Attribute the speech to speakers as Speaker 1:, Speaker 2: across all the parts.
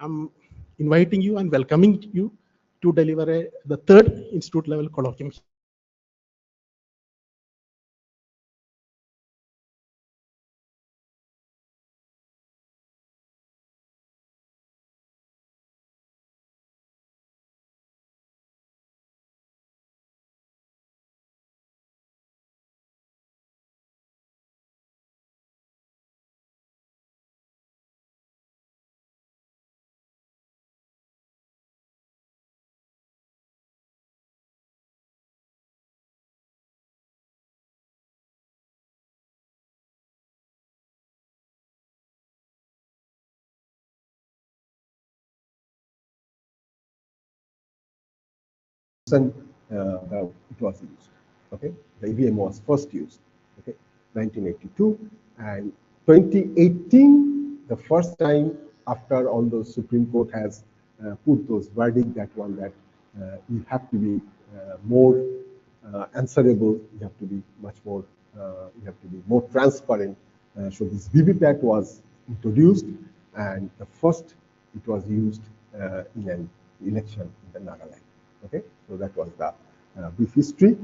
Speaker 1: I'm inviting you and welcoming you to deliver the third institute level colloquium.
Speaker 2: It was used. Okay, the EVM was first used. Okay, 1982 and 2018, the first time after all those Supreme Court has put those verdict that one that you have to be more answerable, you have to be much more, you have to be more transparent. So this VVPAT was introduced, and the first it was used in an election in the Nagaland. Okay, so that was the brief history.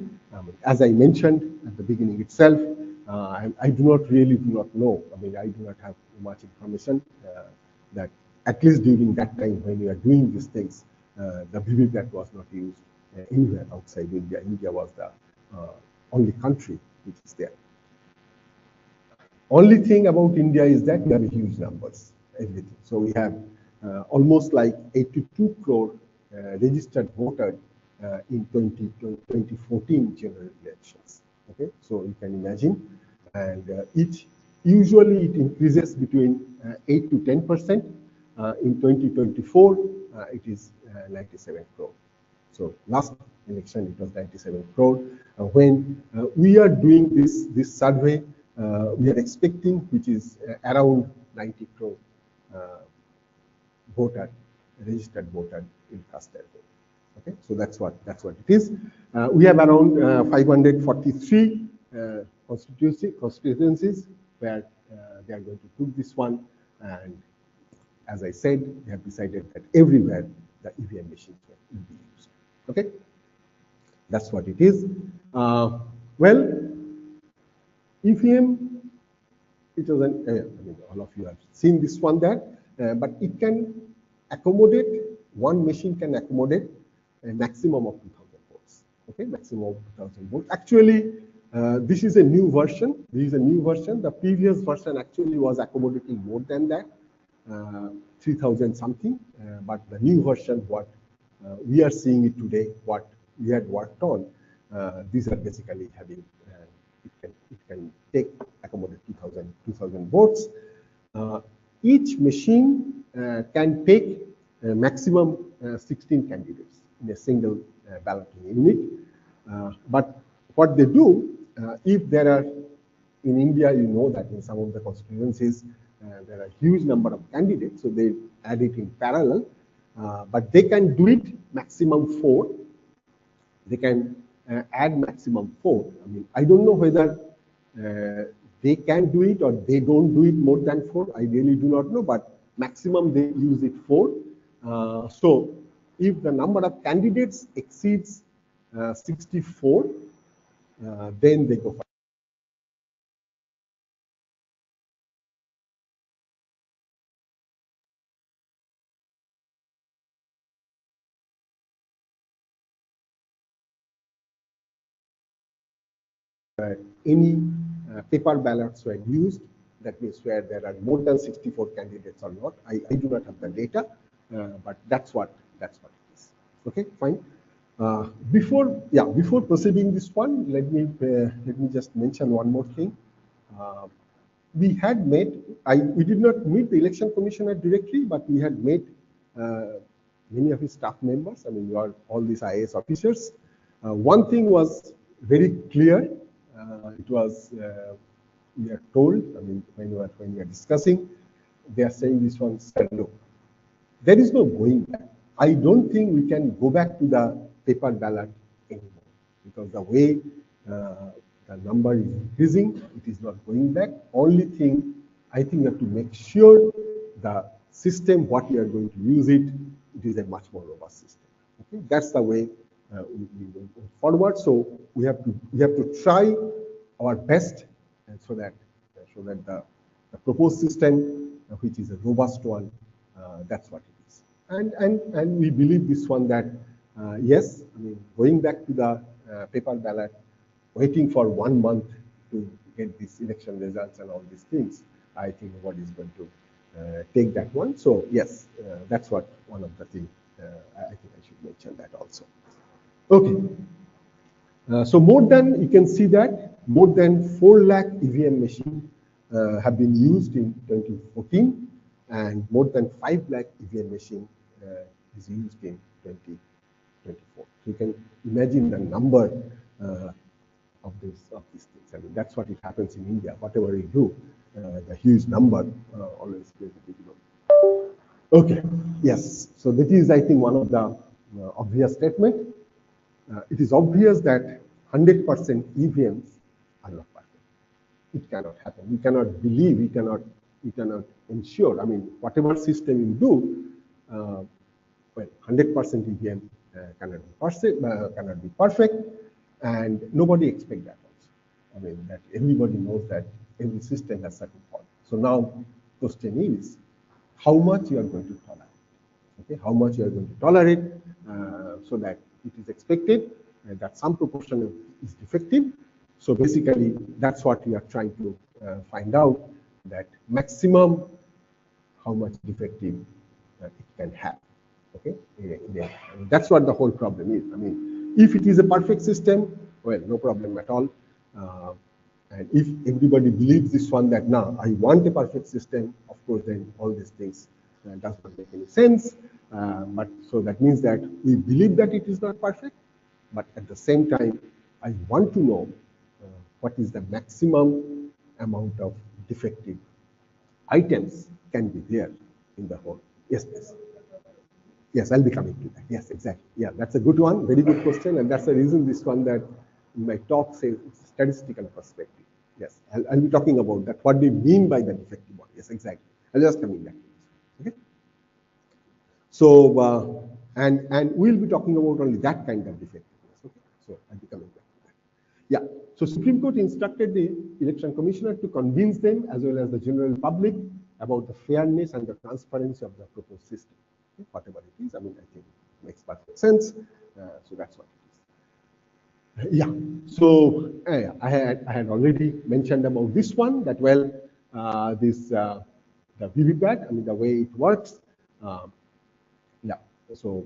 Speaker 2: As I mentioned at the beginning itself, I do not know. I mean, I do not have much information that at least during that time when we are doing these things, the VVPAT was not used anywhere outside India. India was the only country which is there. Only thing about India is that we have huge numbers, everything. So we have almost like 82 crore registered voters in 2014 general elections. Okay, so you can imagine, and usually it increases between 8 to 10%. In 2024, it is 97 crore. So last election it was 97 crore. When we are doing this survey, we are expecting which is around 90 crore registered voter in cast their vote. Okay, so that's what it is. We have around 543 constituencies where they are going to put this one, and as I said, they have decided that everywhere the EVM machines will be used. Okay, that's what it is. Well, EVM, it was an, I mean, all of you have seen this one there, but it can accommodate, one machine can accommodate a maximum of 2000 volts. Okay, maximum of 2000 volts. Actually, this is a new version. This is a new version. The previous version actually was accommodating more than that, 3000 something. But the new version, what we are seeing it today, what we had worked on, these are basically having, it can take accommodate 2000 volts. Each machine can take maximum 16 candidates in a single balloting unit. But what they do, if there are, in India, you know that in some of the constituencies, there are huge number of candidates, so they add it in parallel. But they can do it maximum 4. They can add maximum 4. I mean, I don't know whether they can do it or they don't do it more than 4. I really do not know, but maximum they use it 4. So if the number of candidates exceeds 64, then they go for any paper ballots were used. That means where there are more than 64 candidates or not. I do not have the data, but that's what it is. Okay, fine. Before proceeding this one, let me just mention one more thing. We had met. We did not meet the election commissioner directly, but we had met many of his staff members. I mean, you are all these IAS officers. One thing was very clear. It was we are told. I mean, when we are discussing, they are saying this one, sir, look, there is no going back. I don't think we can go back to the paper ballot anymore, because the way the number is increasing, it is not going back. Only thing, I think we have to make sure the system, what we are going to use it, it is a much more robust system. Okay, that's the way we will go forward. So we have to try our best, and so that the proposed system, which is a robust one, that's what it is. And we believe this one that yes, I mean, going back to the paper ballot, waiting for 1 month to get these election results and all these things, I think nobody is going to take that one. So yes, that's what one of the things I think I should mention that also. Okay. So more than, you can see that more than 4 lakh EVM machines have been used in 2014, and more than 5 lakh EVM machine is used in 2024. So you can imagine the number of these things. I mean, that's what it happens in India. Whatever you do, the huge number always plays a big role. Okay, yes. So that is, I think, one of the obvious statement. It is obvious that 100% EVMs are not perfect. It cannot happen. We cannot believe, we cannot ensure. I mean, whatever system you do, well, 100% EVM cannot be perfect, and nobody expects that also. I mean, that everybody knows that every system has certain fault. So now, question is, how much you are going to tolerate? Okay, how much you are going to tolerate so that it is expected that some proportion is defective. So basically, that's what we are trying to find out, that maximum how much defective it can have. Okay, that's what the whole problem is. I mean, if it is a perfect system, well, no problem at all. And if everybody believes this one, that now I want a perfect system, of course, then all these things does not make any sense. But so that means that we believe that it is not perfect, but at the same time, I want to know what is the maximum amount of defective items can be there in the whole. Yes, please. Yes, I'll be coming to that. Yes, exactly. Yeah, that's a good one. Very good question. And that's the reason this one that in my talk says it's a statistical perspective. Yes, I'll be talking about that. What do you mean by the defective one? Yes, exactly. I'll just come in that. Okay. So, and we'll be talking about only that kind of defectiveness. Okay. So I'll be coming back to that. Yeah. So Supreme Court instructed the election commissioner to convince them as well as the general public about the fairness and the transparency of the proposed system. Okay? Whatever it is, I mean, I think it makes perfect sense. So that's what it is. Yeah. So I had already mentioned about this one, that well, the VVPAT, I mean, the way it works. Yeah. So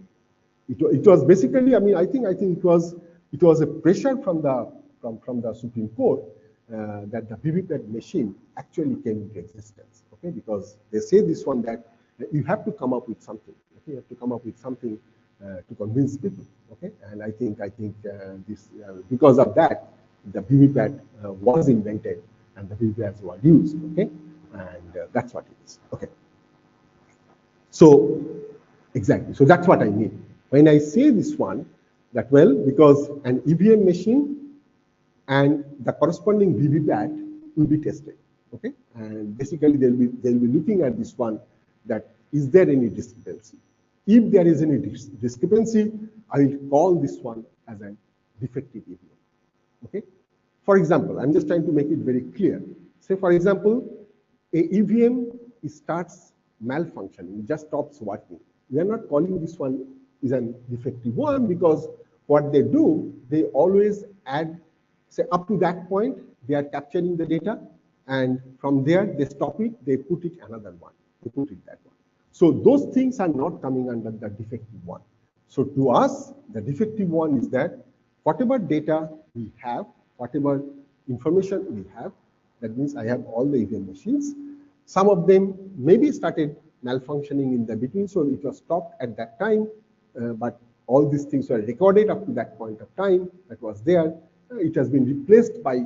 Speaker 2: it was basically, I mean, I think it was a pressure from the Supreme Court that the VVPAT machine actually came into existence. Okay, because they say this one that you have to come up with something. Okay, you have to come up with something to convince people. Okay, and I think this because of that, the VVPAT was invented and the VVPATs were used. Okay, and that's what it is. Okay. So exactly. So that's what I mean when I say this one. That well, because an EVM machine and the corresponding VVPAT will be tested. Okay, and basically they'll be looking at this one, that is there any discrepancy? If there is any discrepancy, I will call this one as a defective EVM. Okay. For example, I'm just trying to make it very clear. Say, for example, a EVM starts malfunctioning, it just stops working. We are not calling this one is a defective one, because what they do, they always add, say, up to that point, they are capturing the data, and from there they stop it, they put it another one, they put it that one. So those things are not coming under the defective one. So to us, the defective one is that whatever data we have, whatever information we have, that means I have all the EVM machines. Some of them maybe started malfunctioning in the between, so it was stopped at that time, but all these things were recorded up to that point of time that was there. It has been replaced by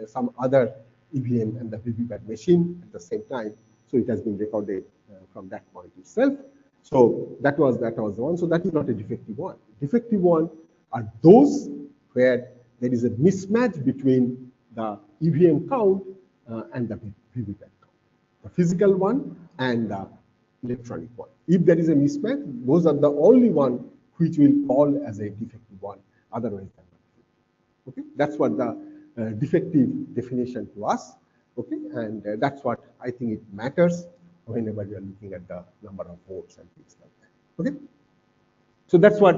Speaker 2: some other EVM and the VVPAT machine at the same time, so it has been recorded from that point itself. So that was the one. So that is not a defective one. Defective one are those where there is a mismatch between the EVM count and the VVPAT count, the physical one and the electronic one. If there is a mismatch, those are the only one which will call as a defective one. Otherwise, okay, that's what the defective definition to us. Okay, and that's what I think it matters whenever you are looking at the number of votes and things like that. Okay, so that's what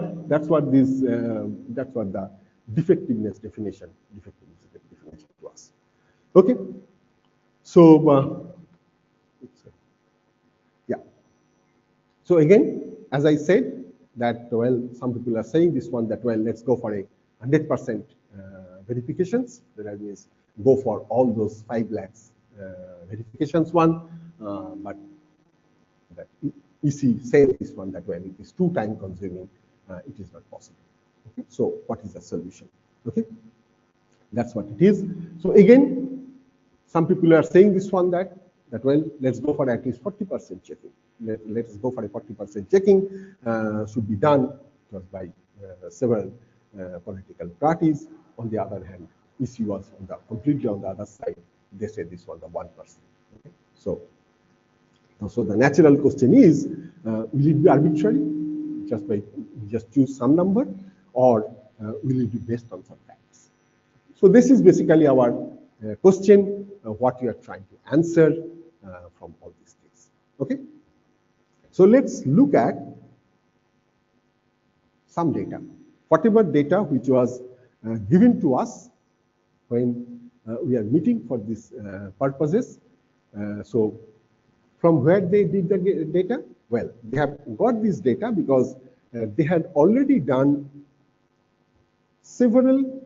Speaker 2: the defectiveness definition to us. Okay, so yeah. So again, as I said, that well, some people are saying this one that well, let's go for a 100% verifications. That means go for all those 5 lakhs verifications one, but that EC says this one that well, it is too time consuming, it is not possible. Okay, so what is the solution? Okay, that's what it is. So again, some people are saying this one that well, let's go for at least 40% checking. Let's go for a 40% checking should be done just by several political parties. On the other hand, EC was completely on the other side. They said this was the 1%. Okay? So the natural question is, will it be arbitrary, just choose some number, or will it be based on some facts? So this is basically our question, what we are trying to answer from all these things. Okay. So let's look at some data. Whatever data which was given to us when we are meeting for these purposes. So from where they did the data? Well, they have got this data because they had already done several,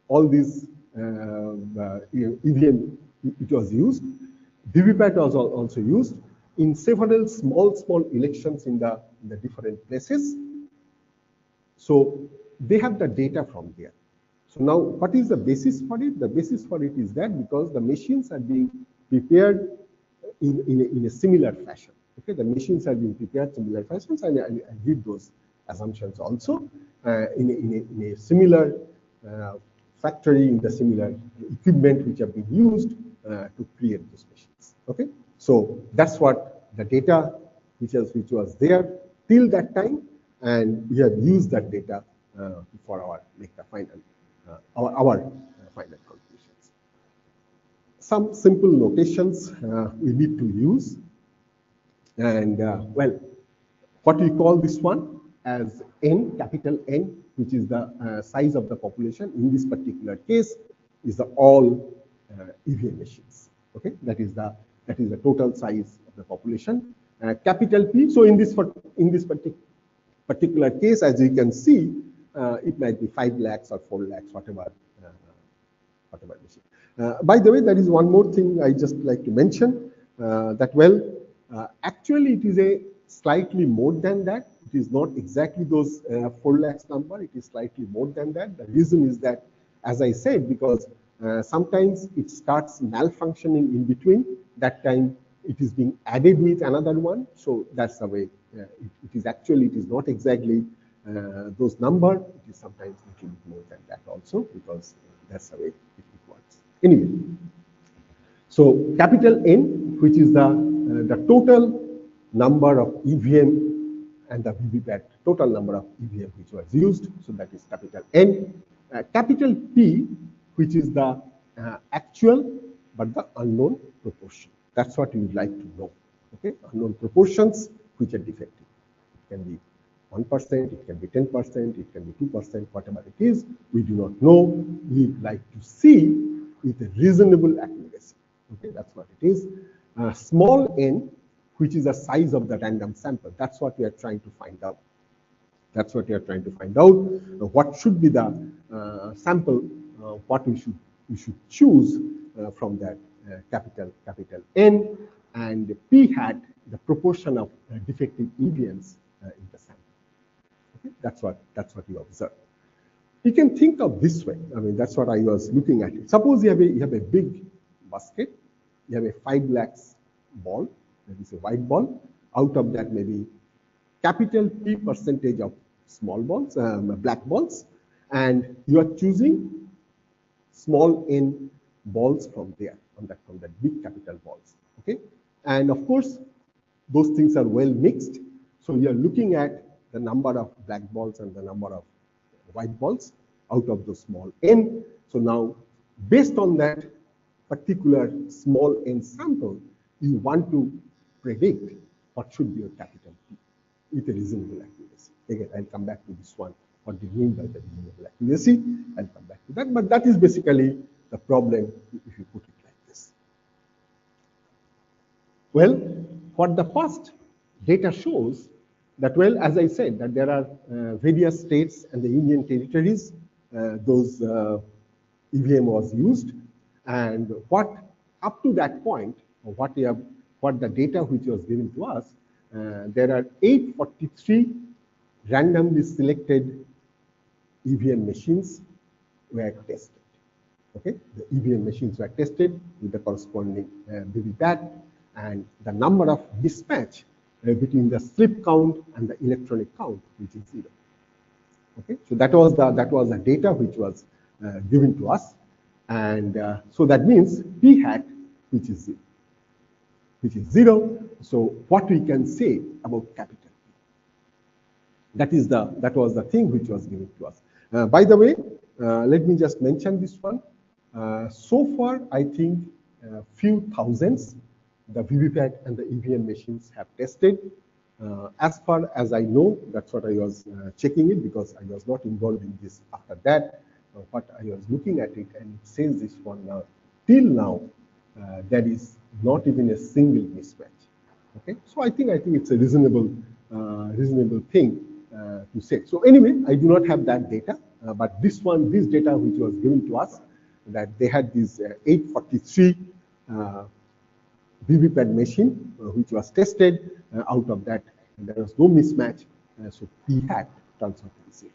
Speaker 2: all these EVM, it was used. VVPAT was also used in several small elections in the different places. So they have the data from there. So now what is the basis for it? The basis for it is that because the machines are being prepared in a similar fashion. Okay, the machines are being prepared similar fashions, and I did those assumptions also in a similar factory, in the similar equipment which have been used to create those machines. Okay, so that's what the data which was there till that time, and we have used that data for our make the final our final conclusions. Some simple notations we need to use, and well, what we call this one as N, capital N, which is the size of the population. In this particular case, is the all EVM machines. Okay, that is the total size of the population. Capital P. So in this particular case, as you can see, it might be 5 lakhs or 4 lakhs, whatever machine. By the way, there is one more thing I just like to mention that well, actually it is a slightly more than that. It is not exactly those 4 lakhs number. It is slightly more than that. The reason is that, as I said, because sometimes it starts malfunctioning in between. That time it is being added with another one. So that's the way it is not exactly those number. It is sometimes a little bit more than that also, because that's the way it works. Anyway, so capital N, which is the total number of EVM and the VVPAT, total number of EVM which was used, so that is capital N. Capital P, which is the actual but the unknown proportion. That's what you would like to know. Okay, unknown proportions which are defective. It can be 1%, it can be 10%, it can be 2%, whatever it is, we do not know. We would like to see with a reasonable accuracy. Okay, that's what it is. Small n, which is the size of the random sample. That's what we are trying to find out. That's what we are trying to find out. What should be the sample? What we should choose from that capital N, and P hat, the proportion of defective EVMs in the sample. Okay, that's what you observe. You can think of this way. I mean, that's what I was looking at it. Suppose you have a big basket. You have a 5 lakhs ball. That is a white ball. Out of that, maybe capital P percentage of small balls, black balls, and you are choosing small n balls from there, from that big capital balls. Okay, and of course, those things are well mixed. So you are looking at the number of black balls and the number of white balls out of the small n. So now, based on that particular small n sample, you want to predict what should be your capital P with a reasonable accuracy. Again, I'll come back to this one. What do you mean by the reasonable accuracy? I'll come back to that. But that is basically the problem if you put it like this. Well, what the first data shows that, well, as I said, that there are various states and the Union territories, those EVM was used, and what up to that point, what the data which was given to us, there are 843 randomly selected EVM machines were tested. Okay, the EVM machines were tested with the corresponding VVPAT, and the number of mismatch between the slip count and the electronic count, which is 0. Okay, so that was the data which was given to us, and so that means P hat, which is 0. So what we can say about capital P? That was the thing which was given to us. By the way, let me just mention this one. So far, I think few thousands the VVPAT and the EVM machines have tested. As far as I know, that's what I was checking it, because I was not involved in this after that. But I was looking at it, and it says this one now. Till now, there is not even a single mismatch. Okay, so I think it's a reasonable thing to say. So anyway, I do not have that data, but this data which was given to us, that they had this 843 VVPAT machine which was tested. Out of that, there was no mismatch, so P hat turns out to be 0.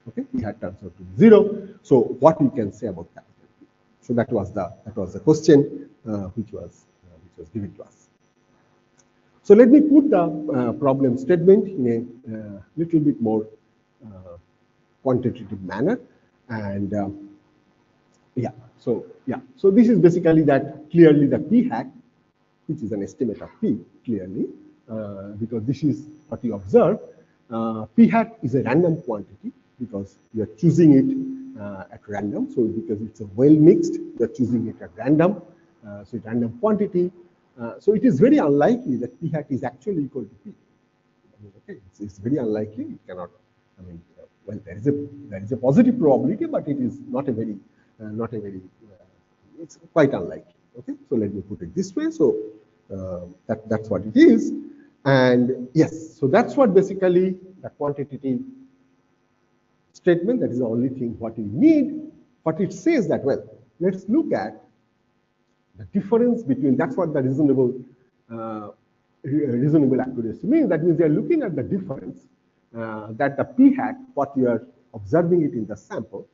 Speaker 2: Okay, P hat turns out to be 0. So what we can say about capital P? So that was the question which was given to us. So let me put the problem statement in a little bit more quantitative manner, and so this is basically that clearly the P hat, which is an estimate of P, clearly, because this is what you observe. P hat is a random quantity because you are choosing it at random. So because it's a well mixed, you are choosing it at random. So it's random quantity. So it is very unlikely that P hat is actually equal to P. Okay, it's very unlikely. It cannot. Well, there is a positive probability, but it is not a very it's quite unlikely. Okay, so let me put it this way. So that's what it is, and yes, so that's what basically the quantitative statement. That is the only thing what we need. But it says that, well, let's look at the difference between. That's what the reasonable accuracy means. That means they are looking at the difference that the P hat, what you are observing it in the sample,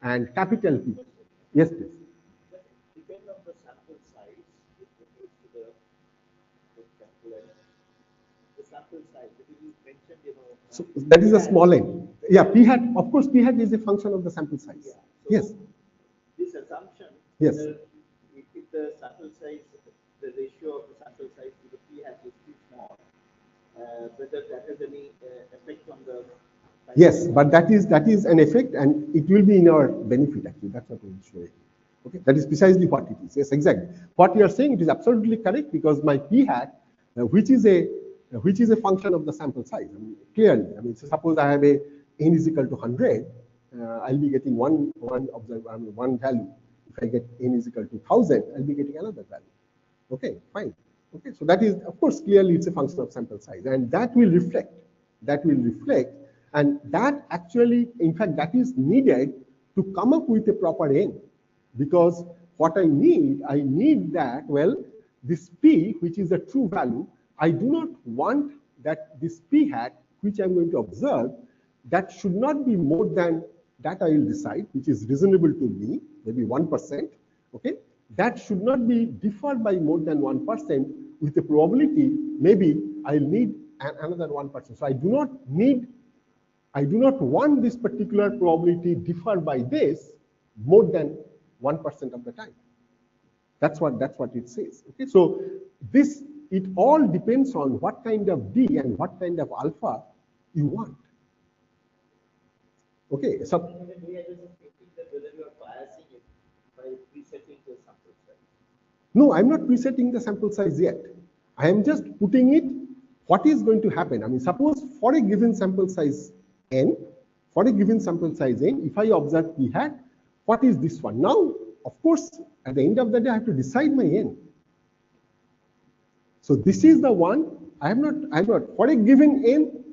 Speaker 2: and capital P. Yes, please.
Speaker 3: Depending on the sample size, it refers to the sample size. Because you mentioned,
Speaker 2: So that is a small n. Yeah, P hat. Of course, P hat is a function of the sample size.
Speaker 3: Yeah. So
Speaker 2: yes.
Speaker 3: This assumption.
Speaker 2: Yes.
Speaker 3: If the sample size, the ratio of the sample size to the P hat is too small, whether that has any effect on the.
Speaker 2: Yes, but that is an effect, and it will be in our benefit. Actually, that's what we will show you. Okay, that is precisely what it is. Yes, exactly. What you are saying, it is absolutely correct, because my P hat, which is a function of the sample size. Clearly, so suppose I have a n is equal to 100, I'll be getting one value. If I get n is equal to 1000, I'll be getting another value. Okay, fine. Okay, so that is, of course, clearly it's a function of sample size, and that will reflect, and that actually, in fact, that is needed to come up with a proper n, because what I need that, well, this P, which is a true value, I do not want that this P hat, which I'm going to observe, that should not be more than that I will decide, which is reasonable to me, maybe 1%, okay? That should not be differed by more than 1% with a probability, maybe I'll need another 1%. So I do not want this particular probability differ by this more than 1% of the time. That's what it says. Okay, so this it all depends on what kind of D and what kind of alpha you want. Okay, so
Speaker 3: We are just thinking that whether you are biasing it by presetting the sample size.
Speaker 2: no, I'm not presetting the sample size yet. I am just putting it, what is going to happen. I mean, suppose for a given sample size n, if I observe p hat, what is this one? Now, of course, at the end of the day, I have to decide my n. So this is the one, I'm not, for a given n,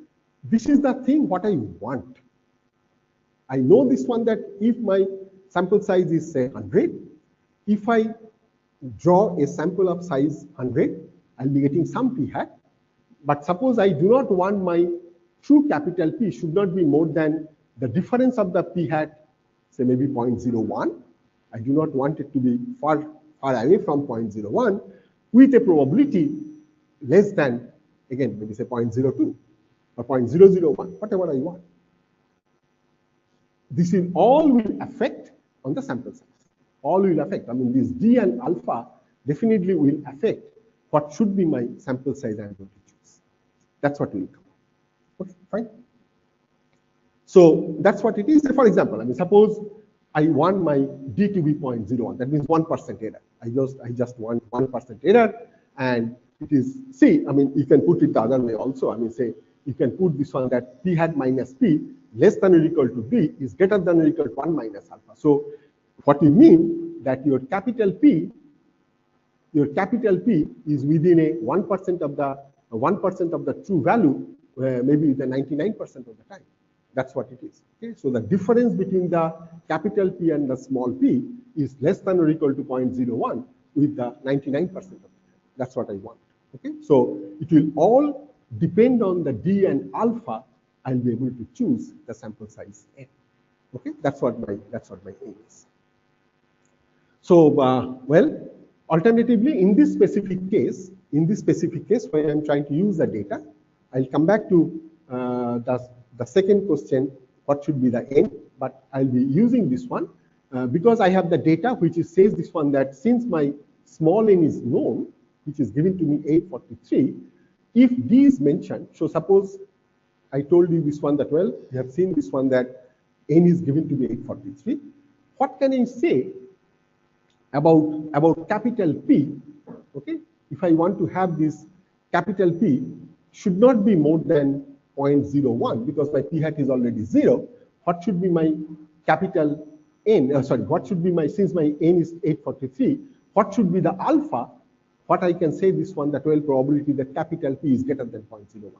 Speaker 2: this is the thing what I want. I know this one that if my sample size is say 100, if I draw a sample of size 100, I'll be getting some p hat. But suppose I do not want my true capital P should not be more than the difference of the p hat, say maybe 0.01. I do not want it to be far away from 0.01 with a probability less than, again, maybe say 0.02 or 0.001, whatever I want. This is all will affect on the sample size. All will affect. I mean, this D and alpha definitely will affect what should be my sample size I'm going to choose. That's what will come. Okay, fine. So that's what it is. For example, I mean, suppose I want my D to be 0.01. That means 1% error. I just want 1% error, and it is, see, I mean, you can put it the other way also. I mean, say, you can put this one that p hat minus p less than or equal to d is greater than or equal to 1 minus alpha. So what you mean that your capital P is within a 1% of the true value, maybe the 99% of the time. That's what it is. Okay, so the difference between the capital P and the small p is less than or equal to 0.01 with the 99% of the time. That's what I want. Okay, so it will all depend on the D and alpha. I'll be able to choose the sample size n. Okay, that's what my aim is. So well, alternatively, in this specific case, where I'm trying to use the data, I'll come back to the second question, what should be the n? But I'll be using this one because I have the data which says this one that since my small n is known, which is given to me 843, if D is mentioned, so suppose I told you this one that, well, you have seen this one that n is given to be 843. What can I say about capital P? Okay, if I want to have this capital P should not be more than 0.01 because my p hat is already 0. What should be my capital N? What should be my, since my n is 843, what should be the alpha? What I can say this one that, well, probability that capital P is greater than 0.01.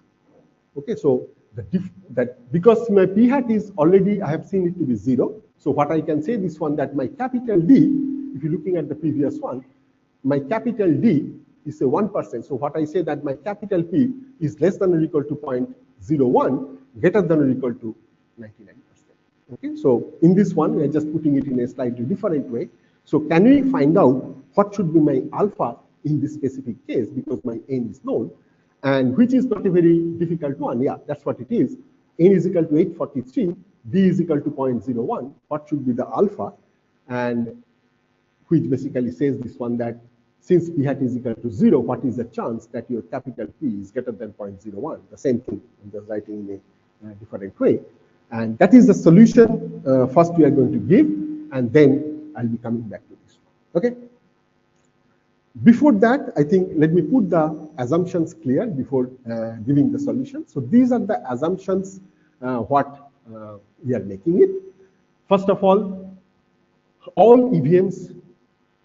Speaker 2: Okay, so because my p hat is already, I have seen it to be 0. So what I can say this one that my capital D, if you're looking at the previous one, my capital D is a 1%. So what I say that my capital P is less than or equal to 0.01, greater than or equal to 99%. Okay, so in this one, we are just putting it in a slightly different way. So can we find out what should be my alpha in this specific case because my n is known, and which is not a very difficult one. Yeah, that's what it is. N is equal to 843, D is equal to 0.01. What should be the alpha? And which basically says this one that since p hat is equal to 0, what is the chance that your capital P is greater than 0.01? The same thing, I'm just writing in a different way. And that is the solution first we are going to give, and then I'll be coming back to this one. Okay. Before that, I think let me put the assumptions clear before giving the solution. So these are the assumptions what we are making it. First of all EVMs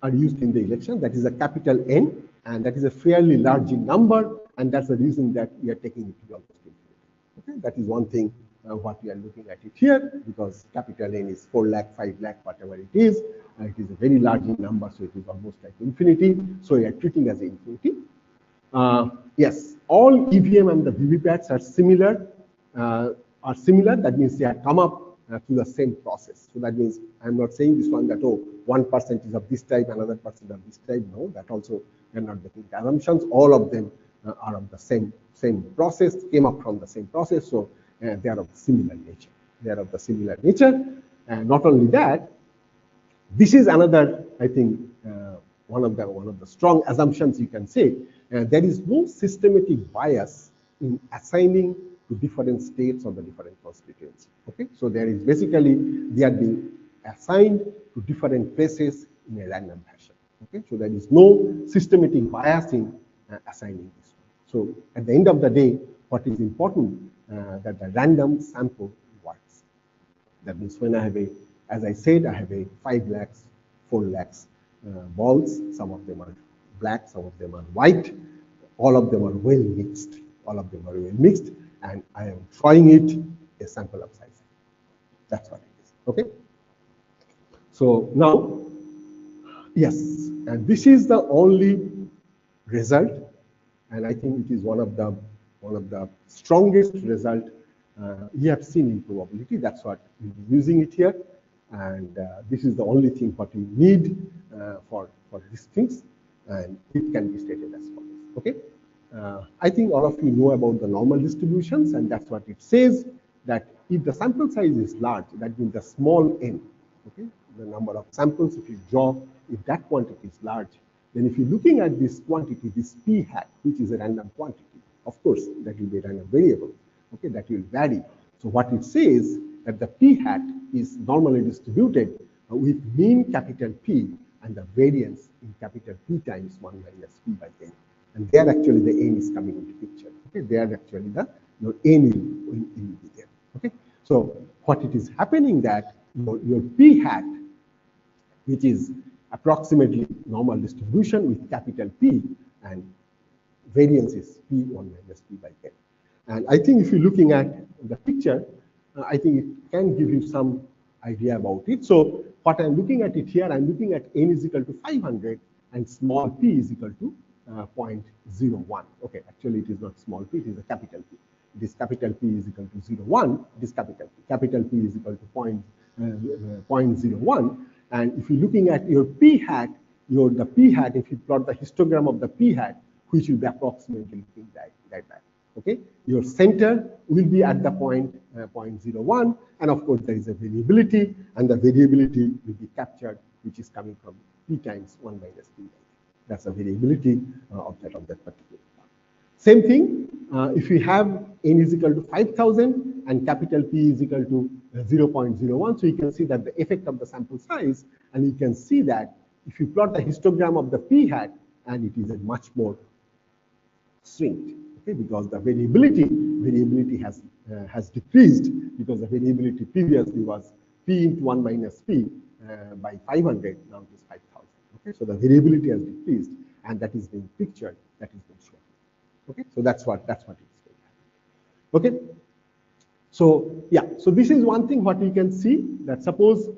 Speaker 2: are used in the election. That is a capital N, and that is a fairly large number, and that's the reason that we are taking it to almost infinity. Okay, that is one thing what we are looking at it here, because capital N is 4 lakh, 5 lakh, whatever it is a very large number, so it is almost like infinity. So we are treating as infinity. Yes, all EVM and the VVPATs are similar. That means they have come up to the same process. So that means I'm not saying this one that, oh, 1% is of this type, another person of this type. No, that also we are not making assumptions. All of them are of the same process, came up from the same process. So they are of similar nature. They are of the similar nature. And not only that, this is another, I think, one of the strong assumptions you can say there is no systematic bias in assigning to different states or the different constituencies. Okay, so there is basically they are being assigned to different places in a random fashion. Okay, so there is no systematic bias in assigning this one. So at the end of the day, what is important that the random sample works. That means when I have a, as I said, I have a 5 lakhs, 4 lakhs balls. Some of them are black, some of them are white. All of them are well mixed. All of them are well mixed, and I am trying it a sample of size. That's what it is. Okay. So now, yes, and this is the only result, and I think it is one of the strongest result we have seen in probability. That's what we'll be using it here, and this is the only thing what we need for these things, and it can be stated as follows. Okay, I think all of you know about the normal distributions, and that's what it says, that if the sample size is large, that means the small n, okay, the number of samples if you draw, if that quantity is large, then if you're looking at this quantity, this p hat, which is a random quantity, of course, that will be a random variable, okay, that will vary. So what it says that the p hat is normally distributed with mean capital P and the variance in capital P times 1 minus P by n. And there actually the n is coming into picture. Okay, there actually the your n will be there. Okay, so what it is happening that your p hat, which is approximately normal distribution with capital P, and variance is P1 minus P by n. And I think if you're looking at the picture, I think it can give you some idea about it. So what I'm looking at it here, I'm looking at n is equal to 500 and small p is equal to 0.01. Okay, actually it is not small p, it is a capital P. It is capital P is equal to 0.1, it is capital P. Capital P is equal to 0.01. And if you're looking at your p hat, the p hat, if you plot the histogram of the p hat, which will be approximately looking like that. Okay, your center will be at the point 0.01, and of course there is a variability, and the variability will be captured, which is coming from p times 1 minus p. That's the variability of that particular part. Same thing, if we have n is equal to 5,000 and capital P is equal to 0.01, so you can see that the effect of the sample size, and you can see that if you plot the histogram of the p hat, and it is a much more swinged, okay, because the variability has decreased, because the variability previously was p into 1 minus p by 500, now it is 5,000. Okay, so the variability has decreased, and that is being pictured, that is being shown. Okay, so that's what it's going to happen. Okay, so yeah, so this is one thing what we can see, that suppose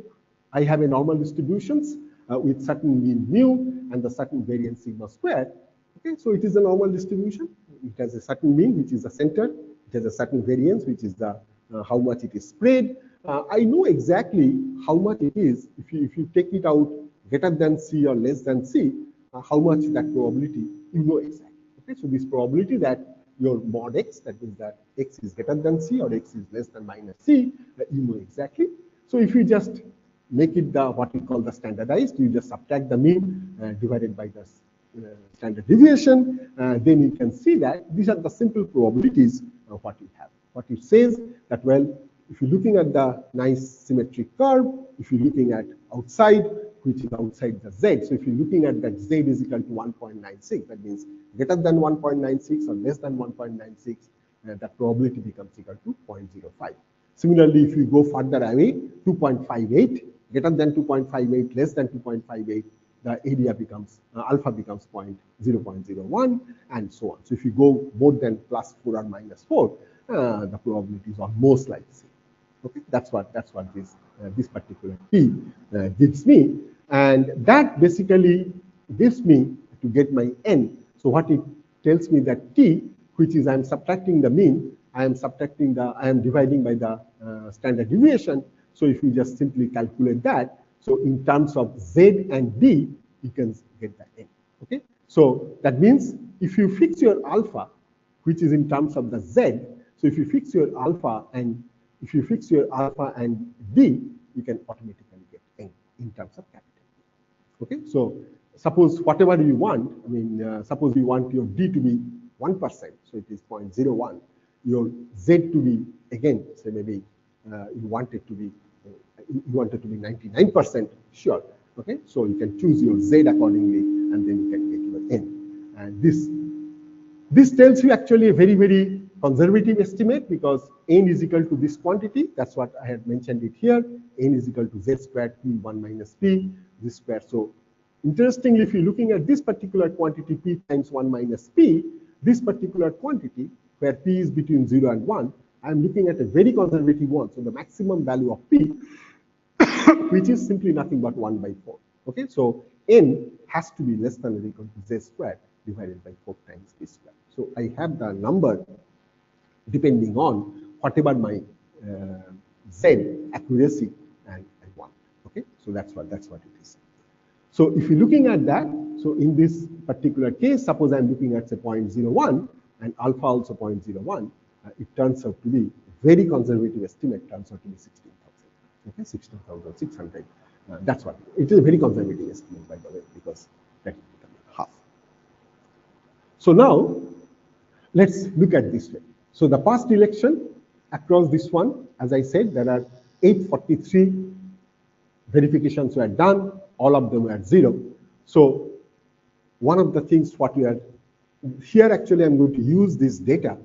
Speaker 2: I have a normal distributions with certain mean mu and the certain variance sigma square. Okay, so it is a normal distribution. It has a certain mean, which is the center. It has a certain variance, which is the how much it is spread. I know exactly how much it is if you take it out greater than C or less than C, how much that probability, you know exactly. Okay, so this probability that your mod x, that means that x is greater than C or x is less than minus C, you know exactly. So if you just make it the what we call the standardized, you just subtract the mean divided by the standard deviation, then you can see that these are the simple probabilities of what you have. What it says that, well, if you're looking at the nice symmetric curve, if you're looking at outside, which is outside the z, so if you're looking at that z is equal to 1.96, that means greater than 1.96 or less than 1.96, that probability becomes equal to 0.05. Similarly, if you go further away, 2.58, greater than 2.58, less than 2.58, the area becomes, alpha becomes 0.01, and so on. So if you go more than +4 or -4, the probability is almost like the same. Okay, that's what this particular P gives me, and that basically gives me to get my N. So what it tells me that T, which is I'm subtracting the mean, I am dividing by the standard deviation. So if you just simply calculate that, so in terms of Z and D, you can get the N. Okay, so that means if you fix your alpha, which is in terms of the Z, so if you fix your alpha and D, you can automatically get N in terms of capital. Okay, so suppose whatever you want, I mean, suppose you want your D to be 1%, so it is 0.01. Your Z to be, again, say maybe you want it to be 99% sure. Okay, so you can choose your Z accordingly, and then you can get your N. And this tells you actually a very, very conservative estimate, because N is equal to this quantity. That's what I had mentioned it here. N is equal to Z squared P1 minus P, this square. So interestingly, if you're looking at this particular quantity, P times 1 minus P, this particular quantity, where P is between 0 and 1, I'm looking at a very conservative one. So the maximum value of P, which is simply nothing but 1 by 4. Okay, so N has to be less than or equal to Z squared divided by 4 times P squared. So I have the number depending on whatever my Z accuracy and I want. Okay, so that's what it is. So if you're looking at that, so in this particular case, suppose I'm looking at say 0.01 and alpha also 0.01, it turns out to be a very conservative estimate, turns out to be 16,000. Okay, 16,600. That's what it is, a very conservative estimate, by the way, because that is half. So now let's look at this way. So the past election across this one, as I said, there are 843 verifications were done. All of them were 0. So one of the things what we are here, actually I'm going to use this data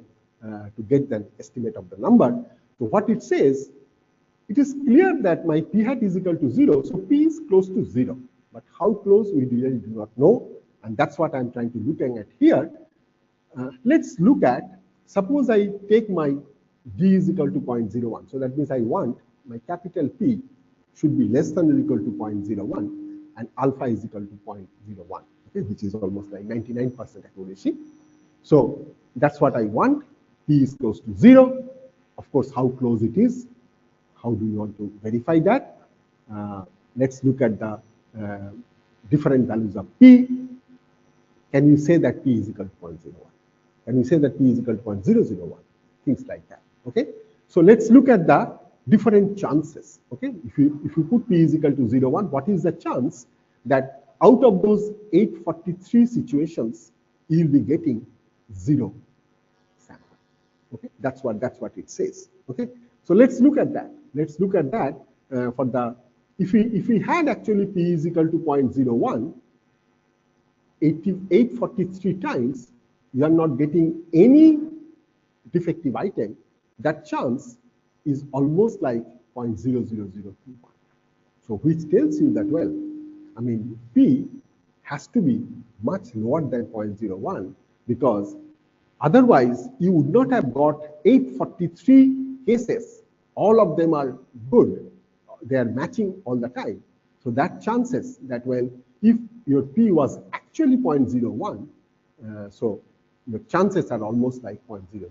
Speaker 2: to get the estimate of the number. So what it says, it is clear that my p hat is equal to 0, so p is close to 0. But how close, we really do not know, and that's what I'm trying to look at here. Let's look at, suppose I take my d is equal to 0.01. So that means I want my capital P should be less than or equal to 0.01, and alpha is equal to 0.01, okay, which is almost like 99% accuracy. So that's what I want. P is close to 0. Of course, how close it is, how do you want to verify that? Let's look at the different values of P. Can you say that P is equal to 0.01? Can you say that P is equal to 0.001? Things like that, okay? So let's look at the different chances, okay? If you put P is equal to 0.1, what is the chance that out of those 843 situations, you'll be getting 0 sample, okay? That's what it says, okay? So let's look at that. Let's look at that for the, if we had actually P is equal to 0.01, 843 times, you are not getting any defective item, that chance is almost like 0.00021. So which tells you that, well, I mean, P has to be much lower than 0.01, because otherwise you would not have got 843 cases. All of them are good. They are matching all the time. So that chances that, well, if your P was actually 0.01, so your chances are almost like 0.000.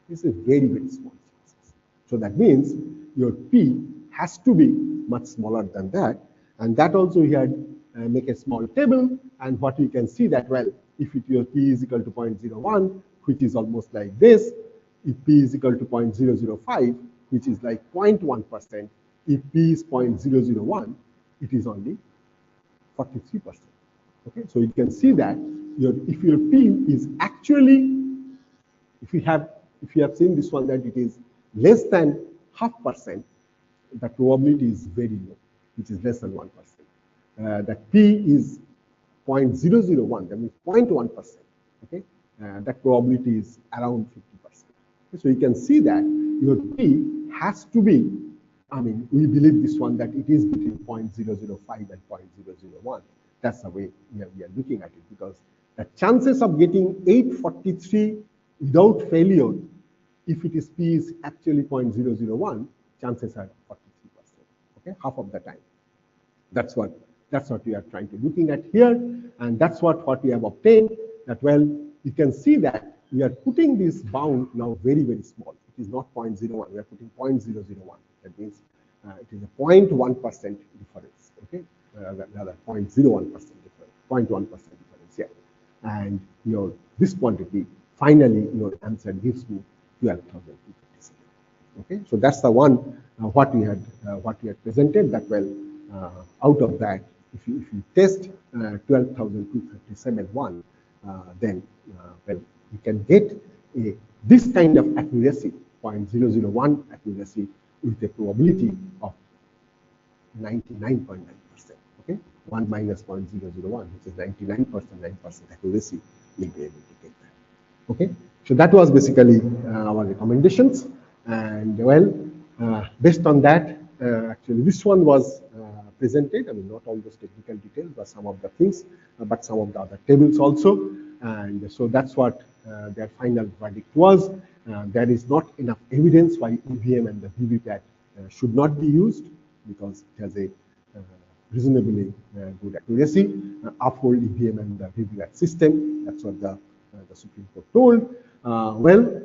Speaker 2: This is very, very small chances. So that means your P has to be much smaller than that. And that also here, make a small table. And what you can see that, well, if your P is equal to 0.01, which is almost like this, if P is equal to 0.005, which is like 0.1%, if P is 0.001, it is only 43%. Okay, so you can see that if your P is actually, if you have seen this one, that it is less than 0.5%, the probability is very low, which is less than 1%. That P is 0.001, that means 0.1%. Okay, that probability is around 50%. Okay, so you can see that your P has to be, I mean, we believe this one that it is between 0.005 and 0.001. That's the way we are looking at it, because the chances of getting 843 without failure, if it is P is actually 0.001, chances are 43%. Okay, half of the time. That's what we are trying to looking at here, and that's what we have obtained. That, well, you can see that we are putting this bound now very, very small. It is not 0.01. We are putting 0.001. That means it is a 0.1% difference. Okay, rather 0.01% difference, 0.1% difference. Yeah, and this quantity, finally your answer gives me 12,257. Okay, so that's the one what we had presented. That, well, out of that if you test 12,237.1, then well, you can get this kind of accuracy, 0.001 accuracy, with a probability of 99.9%. Okay, 1 minus 0.001, which is 99%, 9% accuracy, you'll be able to get that. Okay, so that was basically our recommendations, and well, based on that, actually this one was presented. I mean, not all those technical details, but some of the things, but some of the other tables also, and so that's what their final verdict was. There is not enough evidence why EVM and the VVPAT should not be used, because it has a reasonably good accuracy, uphold EVM and the VVPAT system. That's what the Supreme Court told. Well,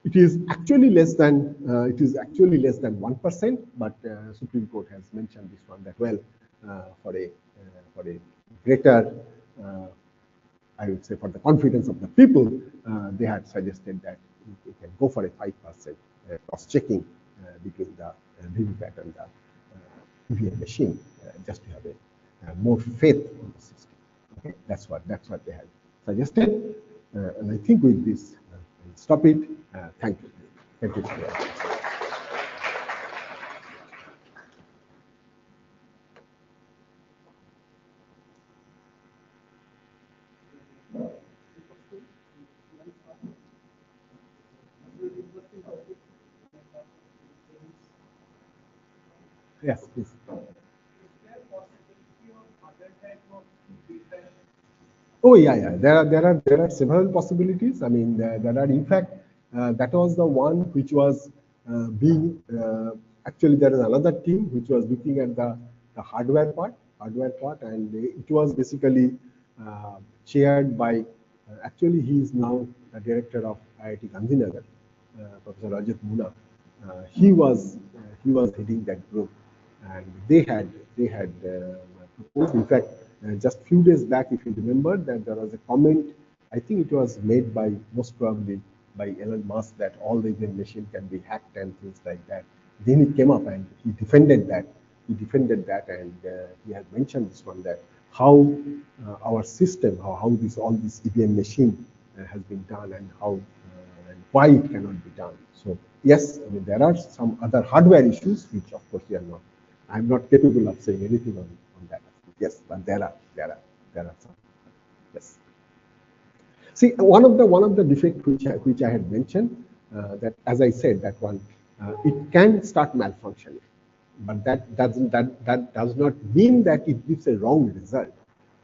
Speaker 2: it is actually less than 1%, but Supreme Court has mentioned this one that well, for a greater, I would say, for the confidence of the people, they had suggested that you can go for a 5% cross-checking between the VVPAT and the EVM machine, just to have a more faith in the system. Okay, that's what they had suggested, and I think with this, we'll stop it. Thank you. Thank you. Yes, please. Oh yeah. There are several possibilities. I mean, there are, in fact, that was the one which was being actually, there is another team which was looking at the hardware part, and it was basically chaired by actually he is now the director of IIT Kanpur, Professor Rajat Muna. He was heading that group, and they had proposed. In fact, just few days back, if you remember, that there was a comment. I think it was made by, most probably by Elon Musk, that all the EVM machine can be hacked and things like that. Then he came up and he defended that. And he had mentioned this one, that how our system, how all this EVM machine has been done, and how and why it cannot be done. So yes, I mean, there are some other hardware issues which, of course, I'm not capable of saying anything on that. Yes, but there are some. Yes. See, one of the defects which I had mentioned, that, as I said, that one, it can start malfunctioning, but that does not mean that it gives a wrong result.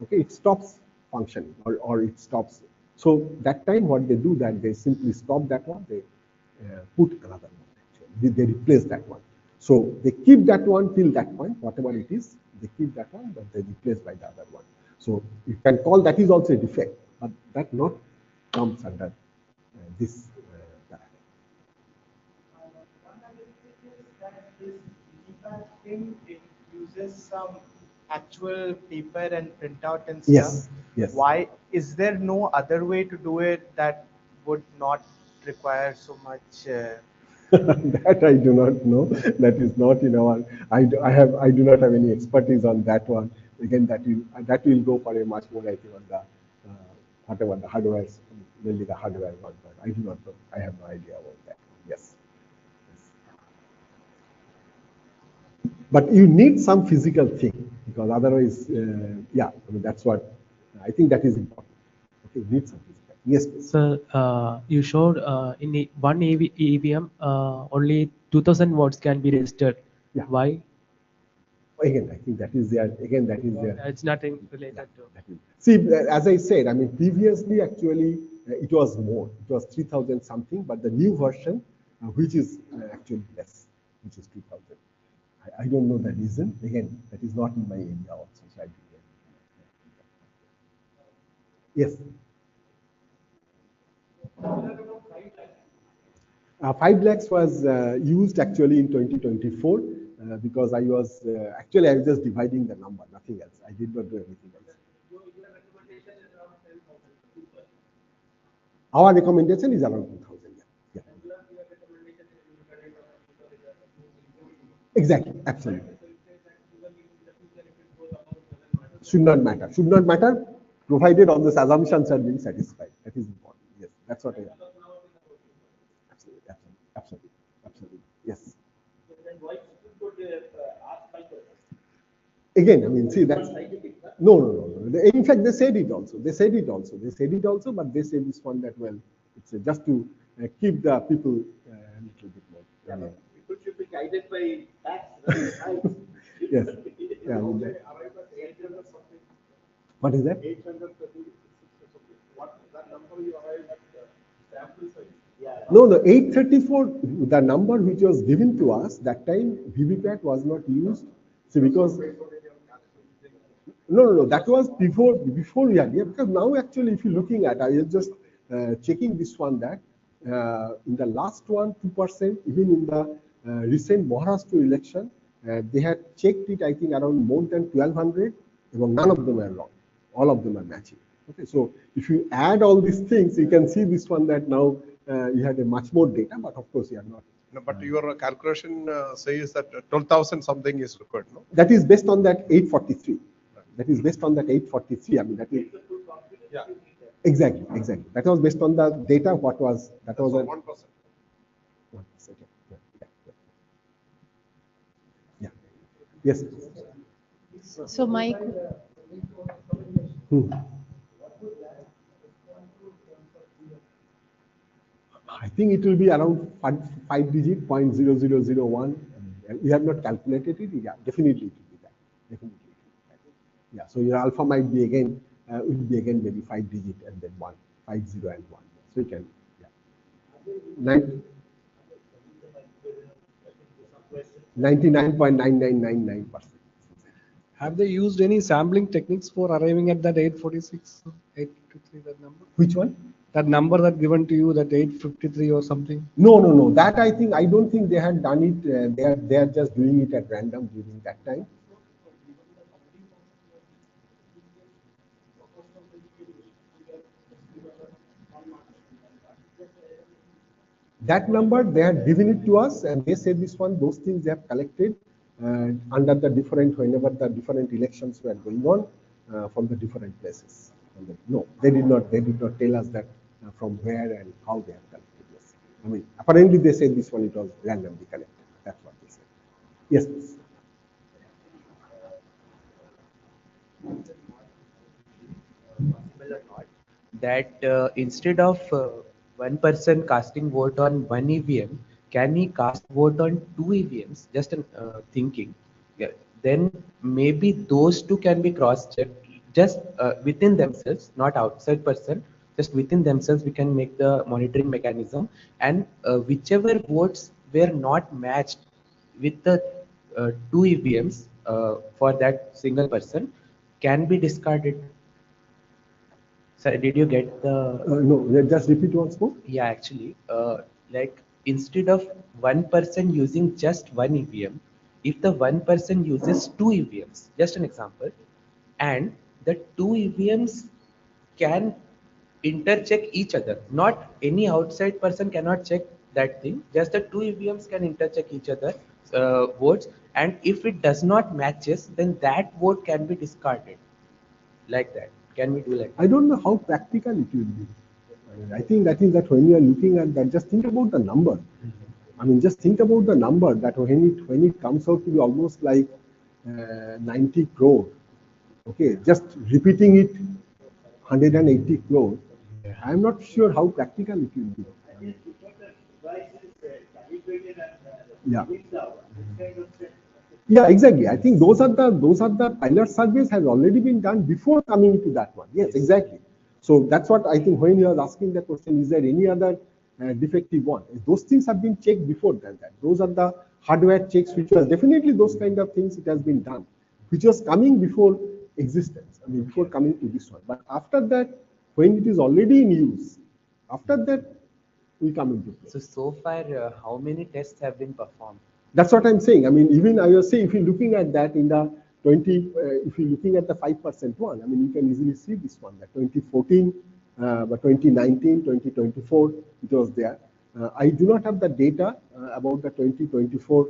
Speaker 2: Okay, it stops functioning, or it stops. So that time, what they do, that they simply stop that one, they put another one. Actually, they replace that one. So they keep that one till that point, whatever it is, they keep that one, but they replace by the other one. So you can call that is also a defect, but that not comes under this.
Speaker 4: One advantage is that this digital thing, it uses some actual paper and printout and stuff.
Speaker 2: Yes.
Speaker 4: Why is there no other way to do it that would not require so much?
Speaker 2: That I do not know. That is not in our. I do not have any expertise on that one. Again, that will go for a much more, I think, on the whatever the hardware, mainly the hardware one. But I do not know. I have no idea about that. Yes. But you need some physical thing, because otherwise, yeah, I mean, that's what I think that is important. Okay, you need some physical. Yes, please.
Speaker 5: So you showed in one EVM only 2000 watts can be registered.
Speaker 2: Yeah.
Speaker 5: Why?
Speaker 2: Again, I think that is there. Again, that is there.
Speaker 5: It's nothing related to.
Speaker 2: See, as I said, I mean, previously, actually, it was more. It was 3000 something, but the new version, which is actually less, which is 2000. I don't know the reason. Again, that is not in my area also. So I didn't. Yes. 5 lakhs was used actually in 2024 because I was actually I was just dividing the number, nothing else. I did not do anything else. Our recommendation is around 2000. Yeah. Exactly, absolutely. Should not matter. Should not matter, provided all those assumptions are being satisfied. That is important. Yes, that's what I. Absolutely, absolutely, absolutely. Yes.
Speaker 3: Then why should ask my question?
Speaker 2: Again, I mean, see that's no. In fact, they said it also. They said it also. But they say this one that well, it's just to keep the people a little bit more.
Speaker 3: People should be guided by facts.
Speaker 2: Yes. Yeah. What is that?
Speaker 6: 836 or something. What that number you arrived at sample size?
Speaker 3: Yeah.
Speaker 2: No, 834, the number which was given to us that time, VVPAT was not used. See, because no, that was before we had, yeah, because now actually, if you're looking at, I was just checking this one that in the last one, 2%, even in the recent Maharashtra election, they had checked it, I think, around more than 1200, and none of them are wrong. All of them are matching. Okay, so if you add all these things, you can see this one that now you had a much more data, but of course you are not.
Speaker 6: No, but your calculation says that 12,000 something is required, no?
Speaker 2: That is based on that 843. That is based on that 843. I mean, that is.
Speaker 6: Yeah.
Speaker 2: Exactly. That was based on the data. What was that? Was
Speaker 6: 1%.
Speaker 2: 1%. Yeah. Yes.
Speaker 7: So my
Speaker 2: I think it will be around 5-digit 0.0001. We have not calculated it. Yeah, definitely it will be that. Definitely. Yeah. So your alpha might be again will be again maybe 5-digit and then 1, 50 and 1. So you can. Yeah. 99.9999%.
Speaker 8: Have they used any sampling techniques for arriving at that 846, 853, that number?
Speaker 2: Which one?
Speaker 8: That number that given to you, that 853 or something?
Speaker 2: No. That I don't think they had done it. They are just doing it at random during that time. That number they had given it to us, and they said this one, those things they have collected under the different, whenever the different elections were going on from the different places. No, they did not tell us that from where and how they have collected this. I mean, apparently they said this one, it was randomly collected. That's what they said. Yes, please.
Speaker 9: That instead of one person casting vote on one EVM, can he cast vote on two EVMs? Just thinking. Yeah. Then maybe those two can be cross-checked just within themselves, not outside person. Just within themselves, we can make the monitoring mechanism, and whichever votes were not matched with the two EVMs for that single person can be discarded. Sir, did you get the?
Speaker 2: No, just repeat once more.
Speaker 9: Yeah, actually, like instead of one person using just one EVM, if the one person uses two EVMs, just an example, and the two EVMs can intercheck each other. Not any outside person cannot check that thing. Just the two EVMs can intercheck each other votes, and if it does not matches, then that vote can be discarded. Like that. Can we do like that?
Speaker 2: I don't know how practical it will be. I think that is that when you are looking at that, just think about the number. I mean, just think about the number that when it comes out to be almost like 90 crore. Okay, just repeating it 180 crore. Yeah. I'm not sure how practical it will be. Yeah. Yeah, exactly. I think those are the pilot surveys has already been done before coming to that one. Yes, exactly. So that's what I think when you are asking the question, is there any other defective one? Those things have been checked before that. Those are the hardware checks, which was definitely those kind of things. It has been done, which was coming before existence. I mean, before coming to this one. But after that, when it is already in use, after that we come into play.
Speaker 9: So far, how many tests have been performed?
Speaker 2: That's what I'm saying. I mean, even I was saying, if you're looking at that in the 20, if you're looking at the 5% one, I mean, you can easily see this one, that 2014, but 2019, 2024, it was there. I do not have the data about the 2024,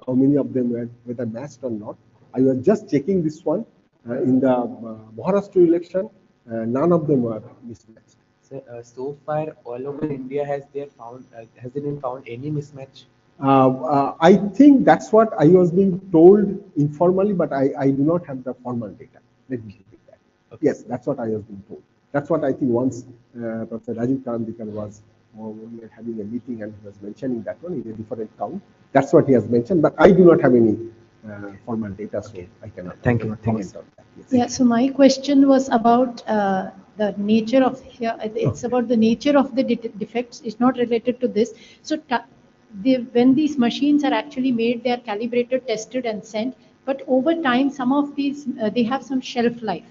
Speaker 2: how many of them were whether matched or not. I was just checking this one. In the Maharashtra election, none of them were mismatched.
Speaker 9: So far, all over India, has there been found any mismatch?
Speaker 2: I think that's what I was being told informally, but I do not have the formal data. Let me repeat that. Okay. Yes, that's what I was being told. That's what I think once Professor Rajiv Karandikar was, we were having a meeting and he was mentioning that one in a different count. That's what he has mentioned, but I do not have any formal data, so I cannot,
Speaker 9: Thank you.
Speaker 2: comment on that. Yes.
Speaker 7: Yeah, so my question was about the nature of here. It's about the nature of the defects. It's not related to this. So when these machines are actually made, they are calibrated, tested, and sent. But over time, some of these they have some shelf life,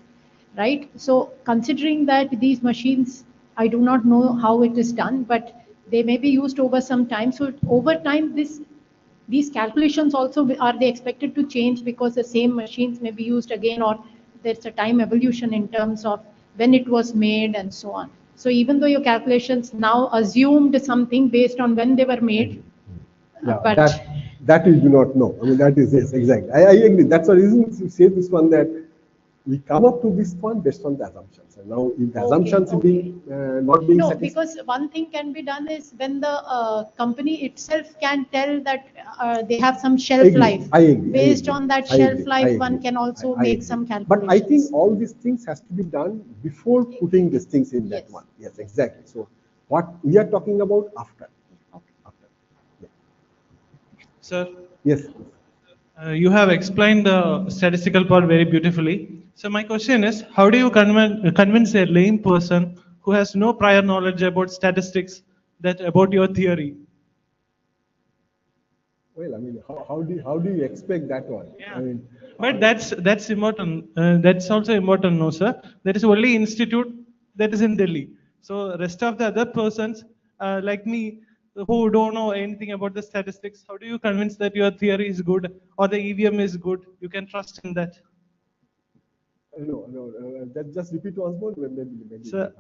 Speaker 7: right? So considering that these machines, I do not know how it is done, but they may be used over some time. So over time, these calculations also, are they expected to change because the same machines may be used again, or there's a time evolution in terms of when it was made and so on. So even though your calculations now assumed something based on when they were made,
Speaker 2: yeah,
Speaker 7: but
Speaker 2: that we do not know. I mean, that is, yes, exactly. I agree. That's the reason we say this one, that we come up to this point based on the assumptions. And now, if the assumptions being not being
Speaker 7: no,
Speaker 2: satisfied,
Speaker 7: because one thing can be done is when the company itself can tell that they have some shelf life.
Speaker 2: I agree.
Speaker 7: Based on that shelf life, one can also make
Speaker 2: agree.
Speaker 7: some calculations.
Speaker 2: But I think all these things has to be done before putting these things in that one. Yes, exactly. So what we are talking about after. After. Yeah.
Speaker 10: Sir,
Speaker 2: yes.
Speaker 10: You have explained the statistical part very beautifully. So my question is, how do you convince a lame person who has no prior knowledge about statistics that about your theory?
Speaker 2: Well, I mean, how do you expect that one?
Speaker 10: Yeah.
Speaker 2: I mean,
Speaker 10: but that's important. That's also important, no, sir. There is only institute that is in Delhi. So rest of the other persons, like me, who don't know anything about the statistics, how do you convince that your theory is good or the EVM is good? You can trust in that.
Speaker 2: No. Just repeat once more. Maybe.
Speaker 10: So